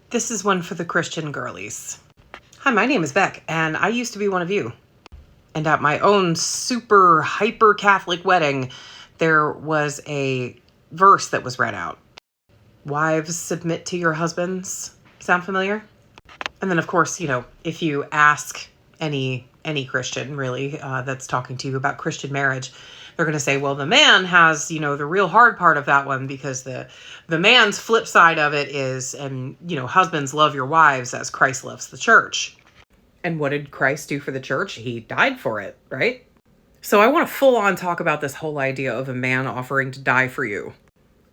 This is one for the Christian girlies. Hi, my name is Beck, and I used to be one of you. And at my own super hyper Catholic wedding, there was a verse that was read out. Wives, submit to your husbands. Sound familiar? And then, of course, if you ask any Christian, really, that's talking to you about Christian marriage, they're going to say, well, the man has, the real hard part of that one, because the man's flip side of it is, and, husbands, love your wives as Christ loves the church. And what did Christ do for the church? He died for it, right? So I want to full on talk about this whole idea of a man offering to die for you.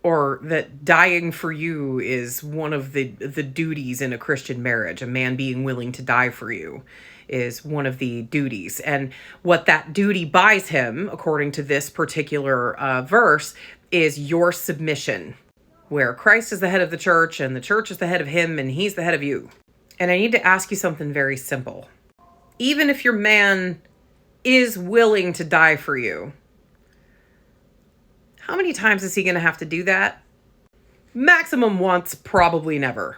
Or that dying for you is one of the duties in a Christian marriage. A man being willing to die for you is one of the duties. And what that duty buys him, according to this particular verse, is your submission. Where Christ is the head of the church and the church is the head of him and he's the head of you. And I need to ask you something very simple. Even if your man is willing to die for you, how many times is he going to have to do that? Maximum once, probably never.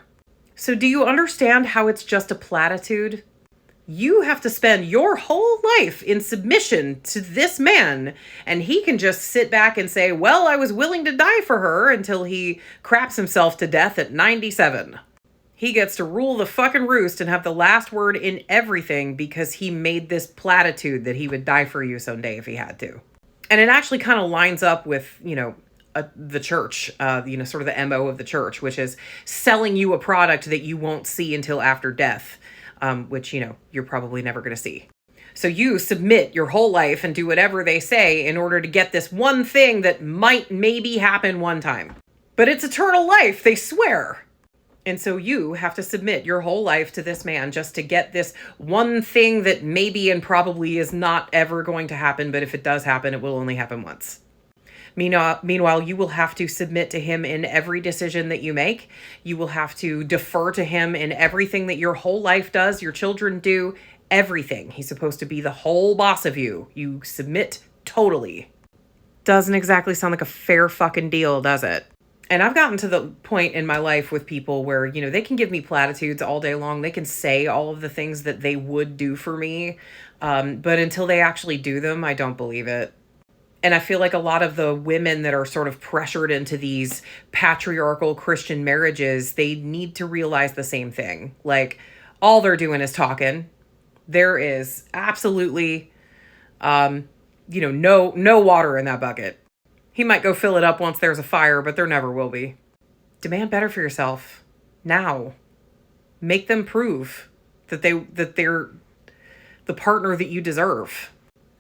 So do you understand how it's just a platitude? You have to spend your whole life in submission to this man, and he can just sit back and say, well, I was willing to die for her, until he craps himself to death at 97. He gets to rule the fucking roost and have the last word in everything because he made this platitude that he would die for you someday if he had to. And it actually kind of lines up with, the church, sort of the MO of the church, which is selling you a product that you won't see until after death, which, you're probably never going to see. So you submit your whole life and do whatever they say in order to get this one thing that might maybe happen one time. But it's eternal life, they swear. And so you have to submit your whole life to this man just to get this one thing that maybe and probably is not ever going to happen, but if it does happen, it will only happen once. Meanwhile, you will have to submit to him in every decision that you make. You will have to defer to him in everything that your whole life does, your children do, everything. He's supposed to be the whole boss of you. You submit totally. Doesn't exactly sound like a fair fucking deal, does it? And I've gotten to the point in my life with people where, they can give me platitudes all day long. They can say all of the things that they would do for me. But until they actually do them, I don't believe it. And I feel like a lot of the women that are sort of pressured into these patriarchal Christian marriages, they need to realize the same thing. Like, all they're doing is talking. There is absolutely, no water in that bucket. He might go fill it up once there's a fire, but there never will be. Demand better for yourself. Now. Make them prove that they're the partner that you deserve.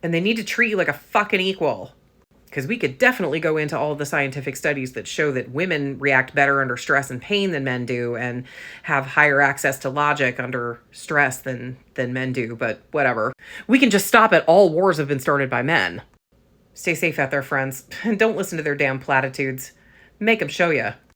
And they need to treat you like a fucking equal. Because we could definitely go into all the scientific studies that show that women react better under stress and pain than men do, and have higher access to logic under stress than men do, but whatever. We can just stop it. All wars have been started by men. Stay safe out there, friends. And don't listen to their damn platitudes. Make them show you.